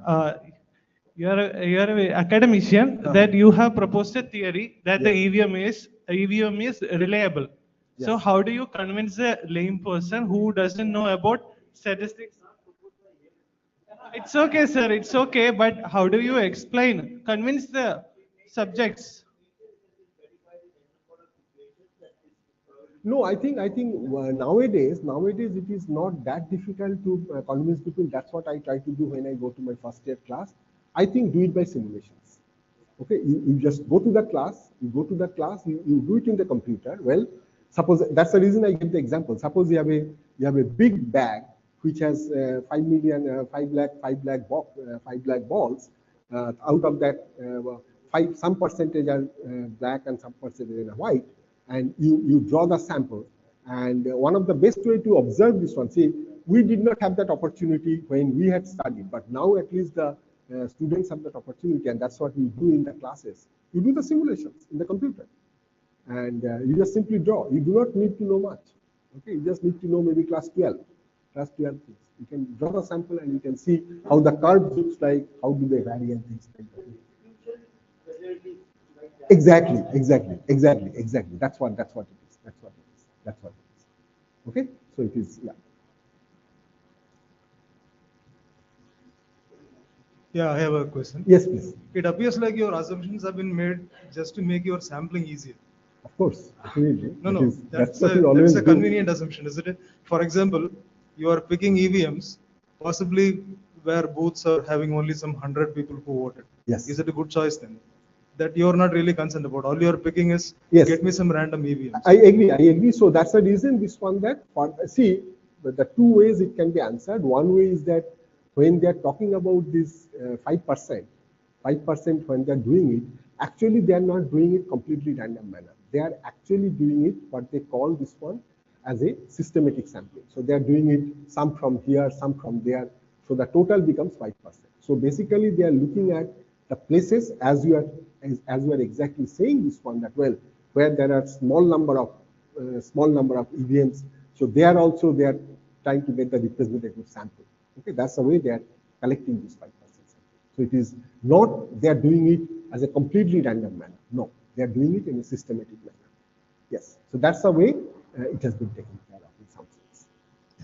Speaker 10: you are an academician that you have proposed a theory that the EVM is reliable.
Speaker 2: Yes.
Speaker 10: So how do you convince a lame person who doesn't know about statistics? It's okay, sir. It's okay. But how do you explain, convince the subjects?
Speaker 2: No, I think nowadays it is not that difficult to convince people. That's what I try to do when I go to my first year class. I think do it by simulations. Okay, you just go to the class, you do it in the computer. Well, suppose that's the reason I give the example. Suppose you have a big bag which has 5 lakh balls. Out of that, some percentage are black and some percentage are white, and you draw the sample. And one of the best way to observe this one, see, we did not have that opportunity when we had studied, but now at least the students have that opportunity, and that's what we do in the classes. You do the simulations in the computer, and you just simply draw. You do not need to know much. Okay, you just need to know maybe class 12 things. You can draw the sample and you can see how the curve looks like, how do they vary and things like that. Exactly. That's what it is. Okay, so it is, yeah.
Speaker 11: Yeah, I have a question.
Speaker 2: Yes, please.
Speaker 11: It appears like your assumptions have been made just to make your sampling easier.
Speaker 2: Of course, definitely.
Speaker 11: No, that's a convenient assumption, isn't it? For example, you are picking EVMs, possibly where booths are having only some 100 people who voted.
Speaker 2: Yes.
Speaker 11: Is it a good choice then? That you're not really concerned about. All you're picking is get me some random EVMs.
Speaker 2: I agree. So that's the reason this one that, see, the two ways it can be answered. One way is that when they're talking about this 5% when they're doing it, actually they are not doing it completely random manner. They are actually doing it, what they call this one as a systematic sampling. So they are doing it some from here, some from there. So the total becomes 5%. So basically they are looking at the places as you are exactly saying this one, that well, where there are small number of EVMs. So they are trying to get the representative sample. Okay, that's the way they are collecting this 5%. So it is not they are doing it as a completely random manner. No, they are doing it in a systematic manner. Yes. So that's the way it has been taken care of in some sense.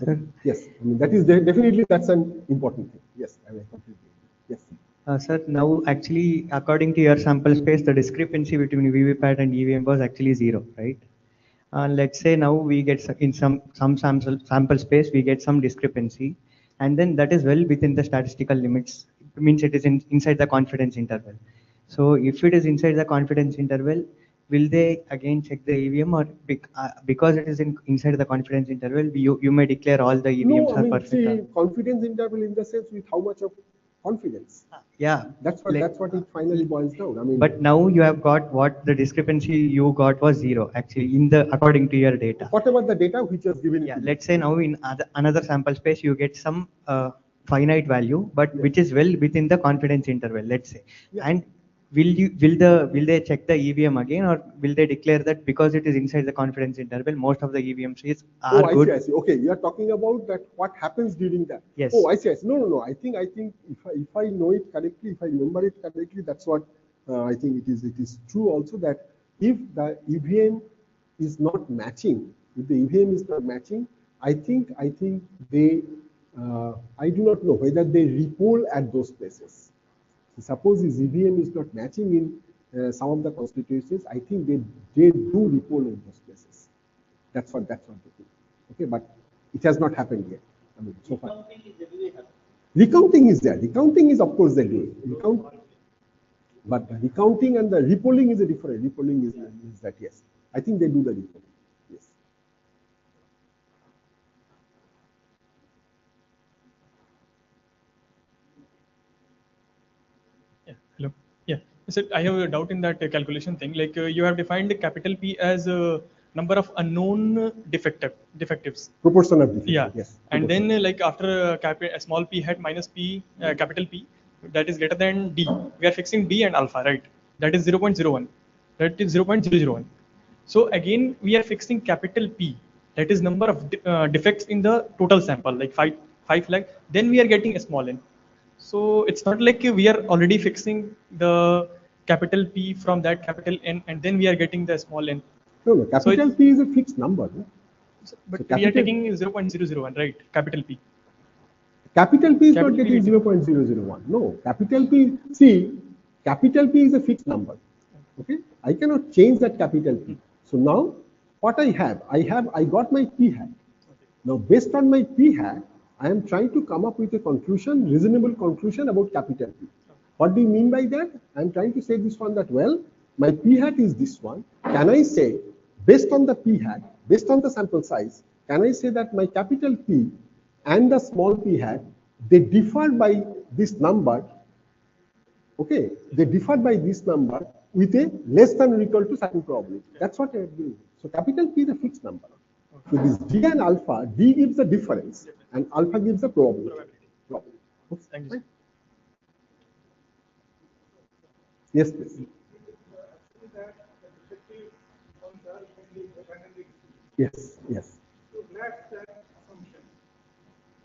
Speaker 2: Okay. Yes, I mean, that is definitely that's an important thing. Yes, I completely agree. Yes.
Speaker 12: Sir, now actually, according to your sample space, the discrepancy between VVPAT and EVM was actually 0, right? Let's say now we get in some sample space, we get some discrepancy, and then that is well within the statistical limits. It means it is inside the confidence interval. So if it is inside the confidence interval, will they again check the EVM, or because it is inside the confidence interval, you may declare all the EVMs
Speaker 2: No, I
Speaker 12: are
Speaker 2: mean,
Speaker 12: perfect?
Speaker 2: see, confidence interval in the sense with how much of confidence.
Speaker 12: Yeah,
Speaker 2: that's what it finally boils down. I mean,
Speaker 12: but now you have got what the discrepancy you got was 0 actually in the according to your data.
Speaker 2: Whatever the data which was given.
Speaker 12: Yeah, let's say now in another sample space you get some finite value, but which is well within the confidence interval. Let's say, and will they check the EVM again, or will they declare that because it is inside the confidence interval, most of the EVMs are good?
Speaker 2: I see. Okay, you are talking about that. What happens during that?
Speaker 12: Yes.
Speaker 2: Oh, I see. No. I think if I know it correctly, if I remember it correctly, that's what I think it is. It is true also that if the EVM is not matching, I think they. I do not know whether they repoll at those places. Suppose this EVM is not matching in some of the constituencies, I think they do repoll in those places. That's what they do. Okay, but it has not happened yet. I mean, so far. Recounting is there. Recounting is, of course, they do it. But the recounting and the repolling is a different. Repolling is that, yes. I think they do the repolling. Yes.
Speaker 13: Hello. Yeah. So I have a doubt in that calculation thing. Like you have defined capital P as a number of unknown defectives.
Speaker 2: Proportion of defectives.
Speaker 13: Yeah.
Speaker 2: Yes.
Speaker 13: And then like after a small p hat minus p, capital P, that is greater than D. We are fixing D and alpha, right? That is 0.01. That is 0.001. So again, we are fixing capital P. That is number of defects in the total sample, like 5 lakh. Then we are getting a small n. So it's not like we are already fixing the capital P from that capital N, and then we are getting the small n.
Speaker 2: No, capital P is a fixed number. No?
Speaker 13: But we are taking 0.001, right? Capital P.
Speaker 2: Capital P is not getting 0.001. No, capital P, see, capital P is a fixed number. Okay, I cannot change that capital P. So now, what I got my P hat. Now, based on my P hat, I am trying to come up with a conclusion, reasonable conclusion about capital P. What do you mean by that? I am trying to say this one that, well, my P hat is this one. Can I say, based on the P hat, based on the sample size, can I say that my capital P and the small p hat, they differ by this number, okay? They differ by this number with a less than or equal to certain probability. That's what I am doing. So capital P is a fixed number. So this D and alpha, D gives the difference and alpha gives the probability.
Speaker 13: Thank you.
Speaker 2: Yes, please. Yes, yes.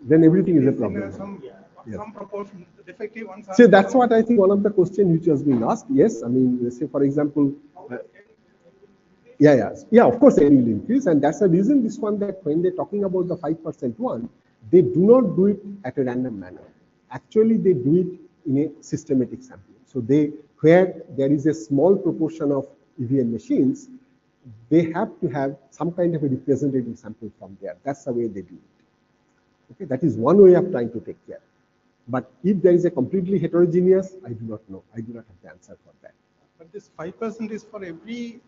Speaker 2: Then everything is a problem.
Speaker 6: Some proportion, defective ones are.
Speaker 2: See, that's what I think one of the questions which has been asked. Yes, I mean, let's say for example, yeah, of course, any will increase, and that's the reason this one that when they're talking about the 5% one, they do not do it at a random manner. Actually, they do it in a systematic sampling. So where there is a small proportion of EVM machines, they have to have some kind of a representative sample from there. That's the way they do it. Okay, that is one way of trying to take care. But if there is a completely heterogeneous, I do not know. I do not have the answer for that.
Speaker 6: But this 5% is for every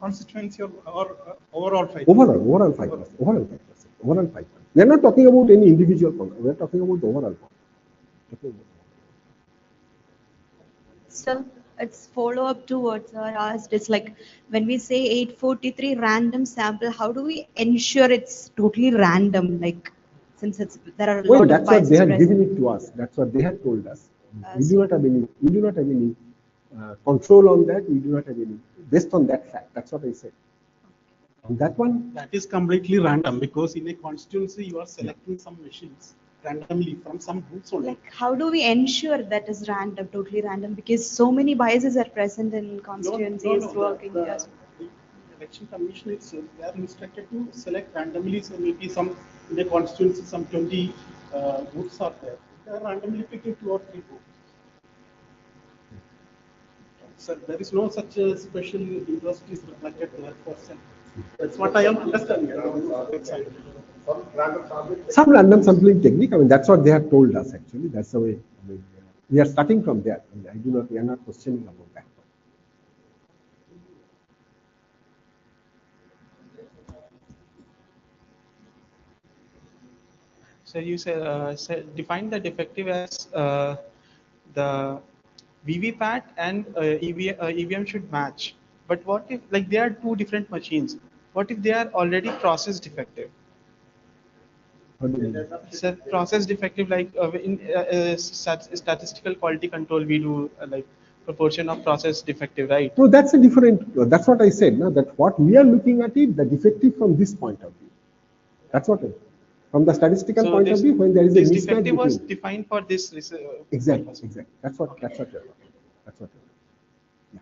Speaker 6: constituency or overall 5%?
Speaker 2: Overall 5%. Overall 5%. We are not talking about any individual one. We are talking about the overall one.
Speaker 14: So it's follow up to what sir asked. It's like when we say 843 random sample, how do we ensure it's totally random? Like since there are a lot
Speaker 2: that's
Speaker 14: of
Speaker 2: what they had
Speaker 14: present.
Speaker 2: given it to us. That's what they had told us. We do not have any control on that. We do not have any based on that fact. That's what I said. On that one,
Speaker 1: that is completely random because in a constituency you are selecting some machines randomly from some groups only.
Speaker 14: Like how do we ensure that is random, totally random? Because so many biases are present in constituencies working here.
Speaker 1: election commission itself, they are instructed to select randomly, so maybe some in the constituency, some 20 booths are there. They are randomly picking 2 or 3 booths. So there is no such a special interest is reflected there for some. That's what I am understanding.
Speaker 2: Some random sampling technique. I mean, that's what they have told us actually. That's the way. I mean, we are starting from there. I mean, we are not questioning about that.
Speaker 15: So you said define the defective as the VVPAT and EVM should match. But what if like they are 2 different machines? What if they are already process defective? So process defective, like in statistical quality control, we do like proportion of process defective, right?
Speaker 2: No, that's a different. That's what I said. No, that what we are looking at it, the defective from this point of view. That's what. From the statistical point of view, when there is a mismatch
Speaker 15: defective was defined for this.
Speaker 2: Exactly. That's what. That's what. Yeah.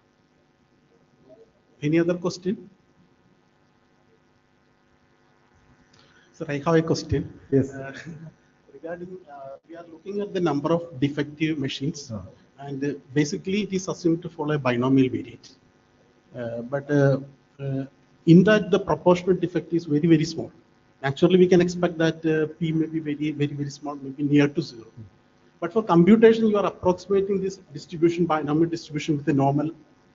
Speaker 1: Any other question? Sir, I have a question.
Speaker 2: Yes.
Speaker 1: Regarding, we are looking at the number of defective machines, and basically it is assumed to follow a binomial variant. But in that, the proportional defect is very, very small. Actually, we can expect that P may be very, very, very small, maybe near to 0. But for computation, you are approximating this distribution, binomial distribution with a normal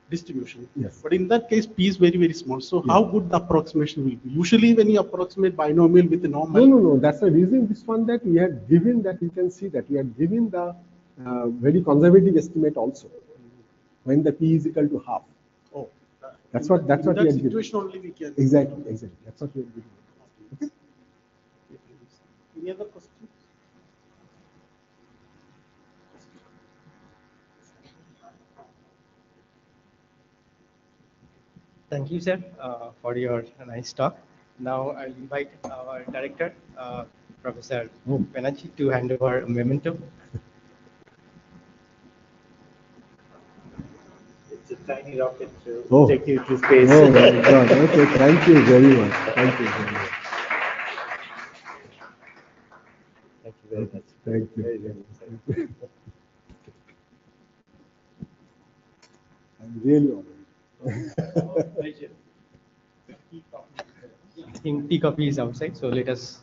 Speaker 1: distribution.
Speaker 2: Yes.
Speaker 1: But in that case, P is very, very small. So how good the approximation will be? Usually when you approximate binomial with a normal.
Speaker 2: No. That's the reason this one that we had given that you can see that we had given the very conservative estimate also when the P is equal to half.
Speaker 1: Oh.
Speaker 2: That's what we had given.
Speaker 1: Situation only we can.
Speaker 2: Exactly. That's what we had given. Okay.
Speaker 1: Any other questions?
Speaker 12: Thank you, sir, for your nice talk. Now I'll invite our director, Professor Banerjee, to hand over a memento.
Speaker 3: It's a tiny rocket to take you to space.
Speaker 2: Oh my God! Okay, thank you very much. Thank you very much.
Speaker 3: Thank you very much.
Speaker 2: Thank you. I'm really honored.
Speaker 12: I think tea coffee is outside, so let us